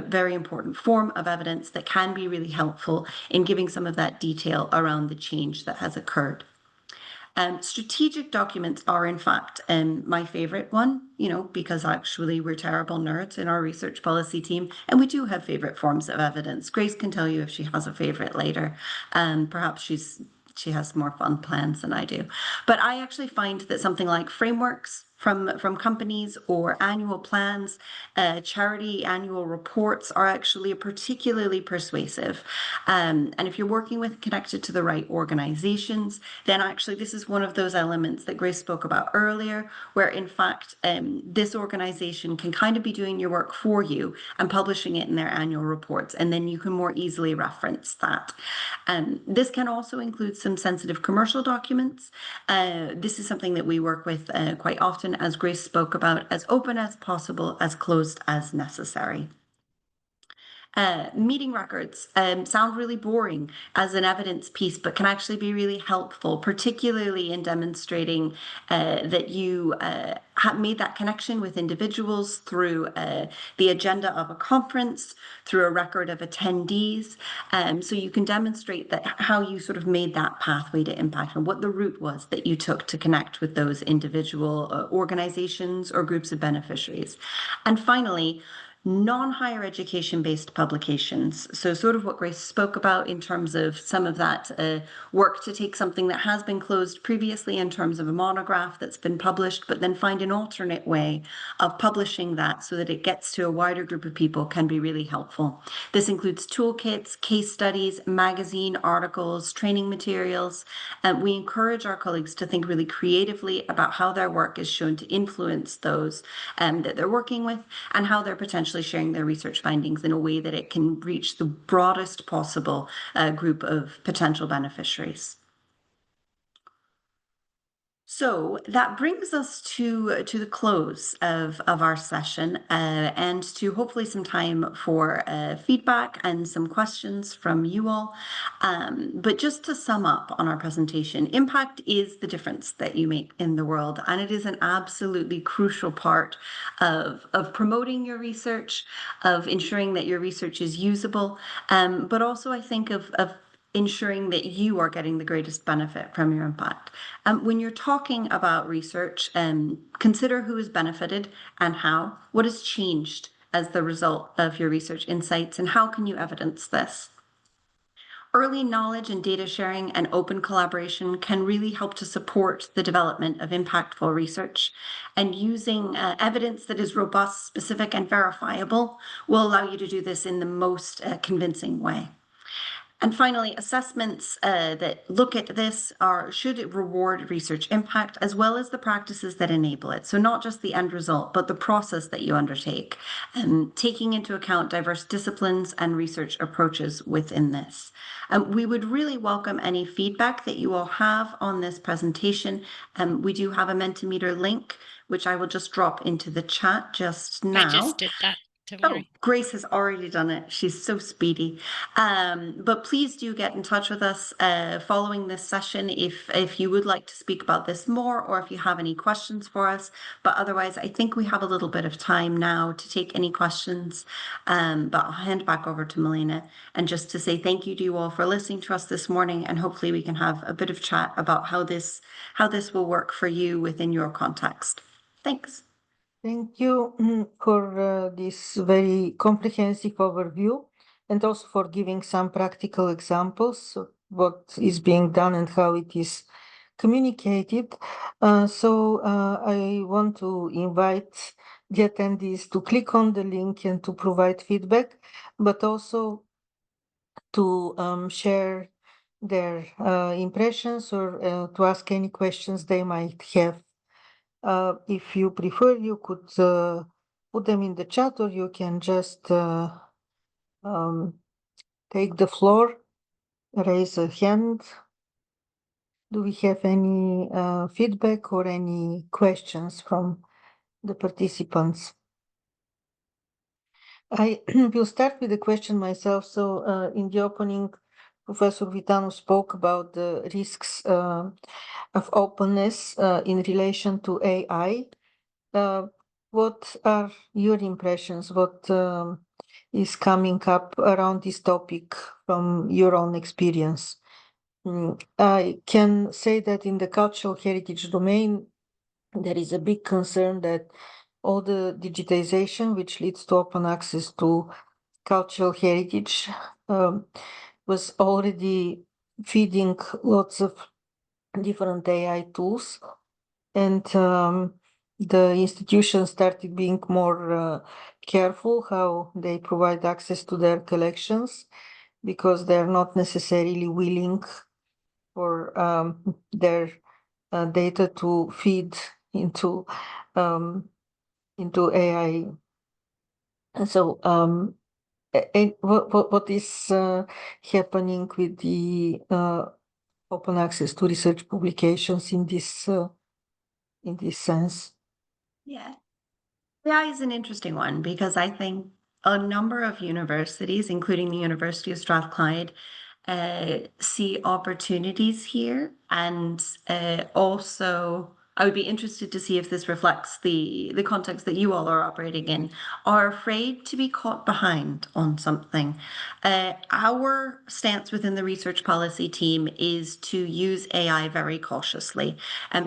very important form of evidence that can be really helpful in giving some of that detail around the change that has occurred. Strategic documents are, in fact, my favorite one, because actually we're terrible nerds in our research policy team, and we do have favorite forms of evidence. Grace can tell you if she has a favorite later. Perhaps she has more fun plans than I do. But I actually find that something like frameworks, from companies or annual plans, charity annual reports are actually particularly persuasive. And if you're working with connected to the right organizations, then actually this is one of those elements that Grace spoke about earlier, where in fact this organization can kind of be doing your work for you and publishing it in their annual reports, and then you can more easily reference that. This can also include some sensitive commercial documents. This is something that we work with quite often, as Grace spoke about, as open as possible, as closed as necessary. Meeting records sound really boring as an evidence piece, but can actually be really helpful, particularly in demonstrating that you have made that connection with individuals through the agenda of a conference, through a record of attendees. So you can demonstrate that how you sort of made that pathway to impact and what the route was that you took to connect with those individual organizations or groups of beneficiaries. And finally, non-higher education based publications. So sort of what Grace spoke about in terms of some of that work to take something that has been closed previously in terms of a monograph that's been published, but then find an alternate way of publishing that so that it gets to a wider group of people can be really helpful. This includes toolkits, case studies, magazine articles, training materials. We encourage our colleagues to think really creatively about how their work is shown to influence those that they're working with, and how they're potentially sharing their research findings in a way that it can reach the broadest possible group of potential beneficiaries. So that brings us to the close of our session and to hopefully some time for feedback and some questions from you all. But just to sum up on our presentation, impact is the difference that you make in the world, and it is an absolutely crucial part of promoting your research, of ensuring that your research is usable, but also I think of ensuring that you are getting the greatest benefit from your impact. When you're talking about research, consider who has benefited and how, what has changed as the result of your research insights, and how can you evidence this? Early knowledge and data sharing and open collaboration can really help to support the development of impactful research, and using evidence that is robust, specific, and verifiable will allow you to do this in the most convincing way. And finally, assessments that look at this should reward research impact as well as the practices that enable it. So not just the end result, but the process that you undertake, taking into account diverse disciplines and research approaches within this. We would really welcome any feedback that you all have on this presentation. We do have a Mentimeter link, which I will just drop into the chat just now. I just did that. Oh, Grace has already done it. She's so speedy. But please do get in touch with us following this session if you would like to speak about this more, or if you have any questions for us. But otherwise, I think we have a little bit of time now to take any questions. But I'll hand back over to Milena, and just to say thank you to you all for listening to us this morning, and hopefully we can have a bit of chat about how this will work for you within your context. Thanks. Thank you for this very comprehensive overview, and also for giving some practical examples of what is being done and how it is communicated. So I want to invite the attendees to click on the link and to provide feedback, but also to share their impressions, or to ask any questions they might have. If you prefer, you could put them in the chat, or you can just take the floor, raise a hand. Do we have any feedback or any questions from the participants? I will start with the question myself. So in the opening, Professor Vitanov spoke about the risks of openness in relation to AI. What are your impressions? What is coming up around this topic from your own experience? I can say that in the cultural heritage domain, there is a big concern that all the digitization, which leads to open access to cultural heritage, was already feeding lots of different AI tools. And the institutions started being more careful how they provide access to their collections, because they're not necessarily willing for their data to feed into AI. And so what is happening with the open access to research publications in this sense? Yeah. AI is an interesting one because I think a number of universities, including the University of Strathclyde, see opportunities here. And also, I would be interested to see if this reflects the context that you all are operating in, are afraid to be caught behind on something. Our stance within the research policy team is to use AI very cautiously.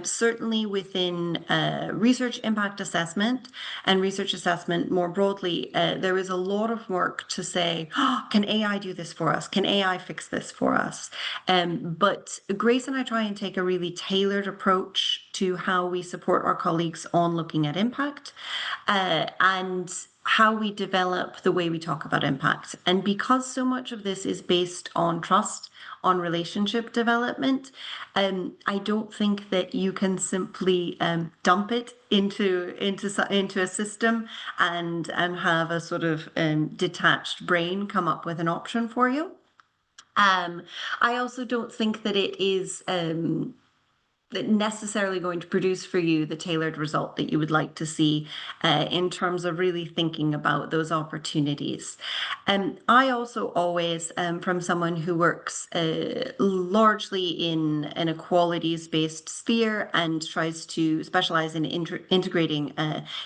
Certainly within research impact assessment and research assessment more broadly, there is a lot of work to say, oh, can AI do this for us? Can AI fix this for us? But Grace and I try and take a really tailored approach to how we support our colleagues on looking at impact and how we develop the way we talk about impact. And because so much of this is based on trust, on relationship development, I don't think that you can simply dump it into a system and have a sort of detached brain come up with an option for you. I also don't think that it is necessarily going to produce for you the tailored result that you would like to see in terms of really thinking about those opportunities. I also always, from someone who works largely in an equalities-based sphere and tries to specialize in integrating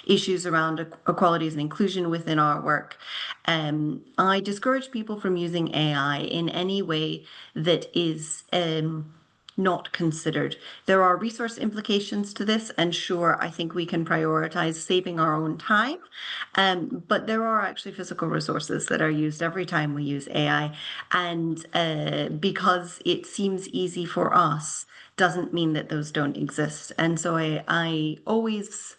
issues around equalities and inclusion within our work, I discourage people from using AI in any way that is not considered. There are resource implications to this, and sure, I think we can prioritize saving our own time, but there are actually physical resources that are used every time we use AI, and because it seems easy for us doesn't mean that those don't exist. And so I always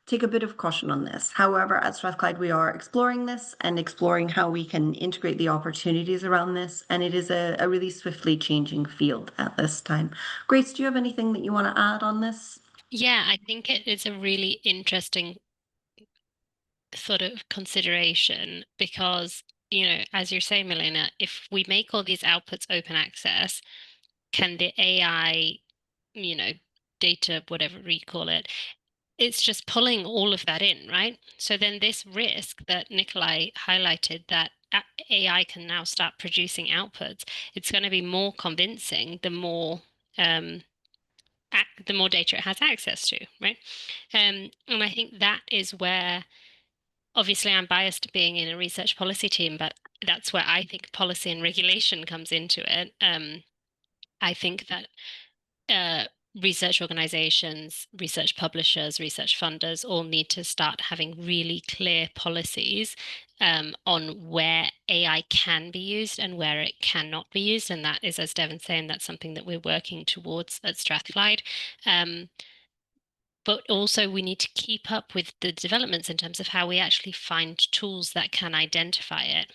take a bit of caution on this. However, at Strathclyde, we are exploring this and exploring how we can integrate the opportunities around this. And it is a really swiftly changing field at this time. Grace, do you have anything that you want to add on this? Yeah, I think it is a really interesting sort of consideration because, as you're saying, Milena, if we make all these outputs open access, can the AI, data, whatever you call it, it's just pulling all of that in, right? So then this risk that Nikolay highlighted, that AI can now start producing outputs, it's going to be more convincing the more data it has access to, right? And I think that is where, obviously I'm biased to being in a research policy team, but that's where I think policy and regulation comes into it. I think that research organizations, research publishers, research funders all need to start having really clear policies on where AI can be used and where it cannot be used. And that is, as Devon's saying, that's something that we're working towards at Strathclyde. But also we need to keep up with the developments in terms of how we actually find tools that can identify it.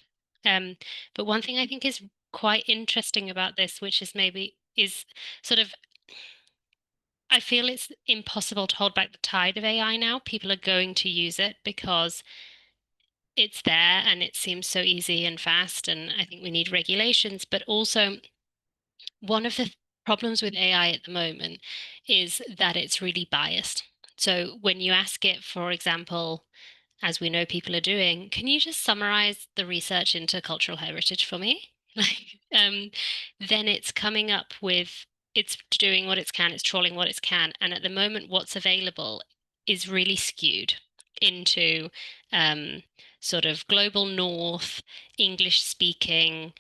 But one thing I think is quite interesting about this, which is sort of, I feel it's impossible to hold back the tide of AI now. People are going to use it because it's there and it seems so easy and fast. And I think we need regulations, but also one of the problems with AI at the moment is that it's really biased. So when you ask it, for example, as we know people are doing, can you just summarize the research into cultural heritage for me? Then it's coming up with, it's doing what it can, it's trawling what it can. And at the moment, what's available is really skewed into sort of global north, English speaking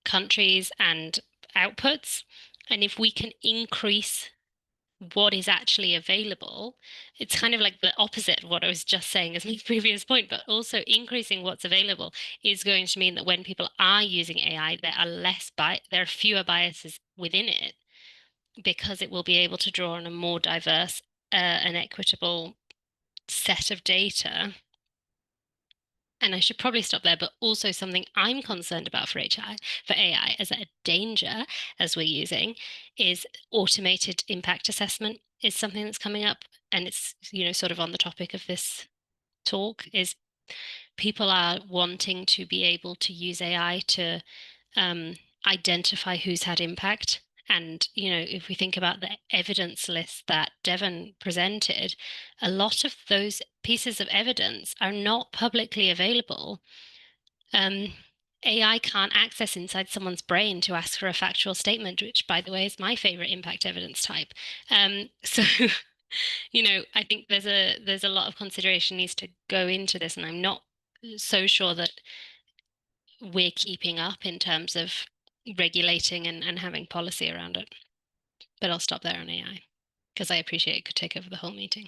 countries and outputs. And if we can increase what is actually available, it's kind of like the opposite of what I was just saying as my previous point, but also increasing what's available is going to mean that when people are using AI, there are fewer biases within it because it will be able to draw on a more diverse an equitable set of data. And I should probably stop there, but also something I'm concerned about for AI as a danger as we're using is automated impact assessment is something that's coming up. And it's, sort of on the topic of this talk is people are wanting to be able to use AI to identify who's had impact. And, if we think about the evidence list that Devon presented, a lot of those pieces of evidence are not publicly available. AI can't access inside someone's brain to ask for a factual statement, which, by the way, is my favorite impact evidence type. So, I think there's a lot of consideration needs to go into this, and I'm not so sure that we're keeping up in terms of regulating and having policy around it. But I'll stop there on AI because I appreciate it could take over the whole meeting.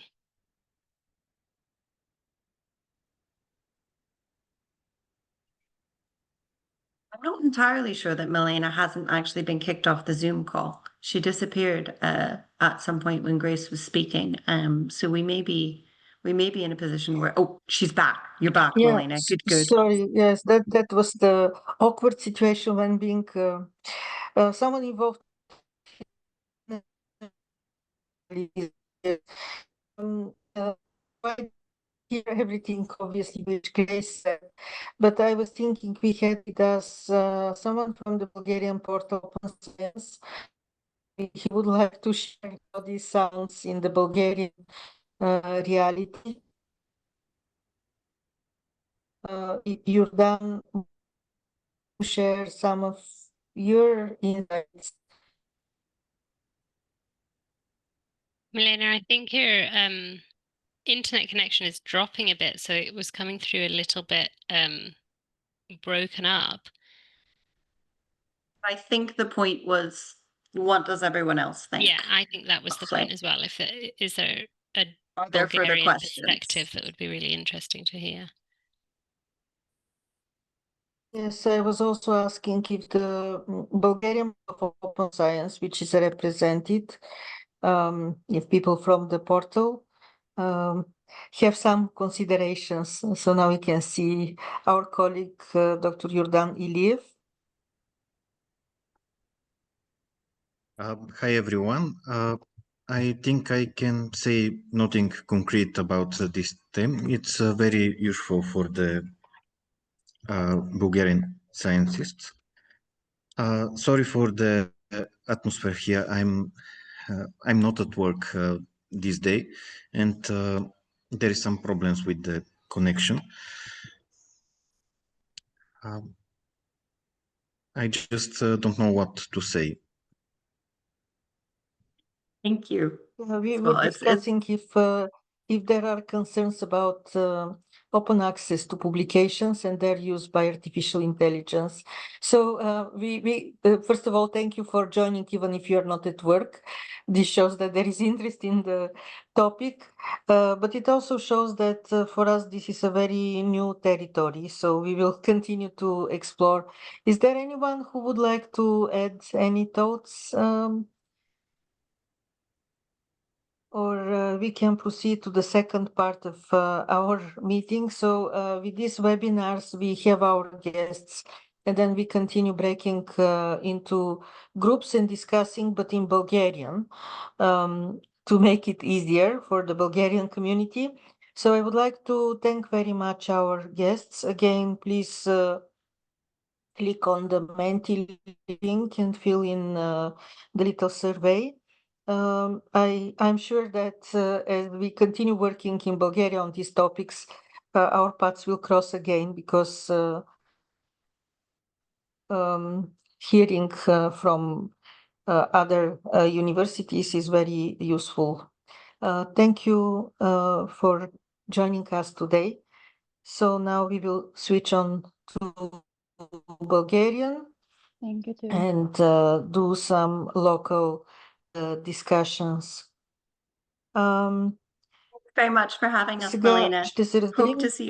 I'm not entirely sure that Milena hasn't actually been kicked off the Zoom call. She disappeared at some point when Grace was speaking. So we may be in a position where, oh, she's back. You're back, Yeah, Milena. Good. sorry. Yes, that was the awkward situation when being someone involved. I hear everything obviously which Grace said, but I was thinking we had with us someone from the Bulgarian portal Open Science. He would like to share how this sounds in the Bulgarian reality. You're done to share some of your insights. Milena, I think your internet connection is dropping a bit, so it was coming through a little bit broken up. I think the point was, what does everyone else think? Yeah, I think that was the point as well. Is there a Are there further Bulgarian questions? perspective that would be really interesting to hear? Yes, I was also asking if the Bulgarian of Open Science, which is represented, if people from the portal have some considerations. So now we can see our colleague, Dr. Jordan Iliev. Hi, everyone. I think I can say nothing concrete about this theme. It's very useful for the Bulgarian scientists. Sorry for the atmosphere here. I'm not at work this day, and there is some problems with the connection. I just don't know what to say. Thank you. We were discussing if there are concerns about open access to publications and their use by artificial intelligence. So we first of all, thank you for joining, even if you're not at work. This shows that there is interest in the topic, but it also shows that for us, this is a very new territory. So we will continue to explore. Is there anyone who would like to add any thoughts? Or we can proceed to the second part of our meeting. So with these webinars, we have our guests, and then we continue breaking into groups and discussing, but in Bulgarian, to make it easier for the Bulgarian community. So I would like to thank very much our guests. Again, please click on the Menti link and fill in the little survey. I'm sure that as we continue working in Bulgaria on these topics, our paths will cross again, because hearing from other universities is very useful. Thank you for joining us today. So now we will switch on to Bulgarian. Thank you too. And do some local discussions. Very much for having us, Milena. Hope to see you.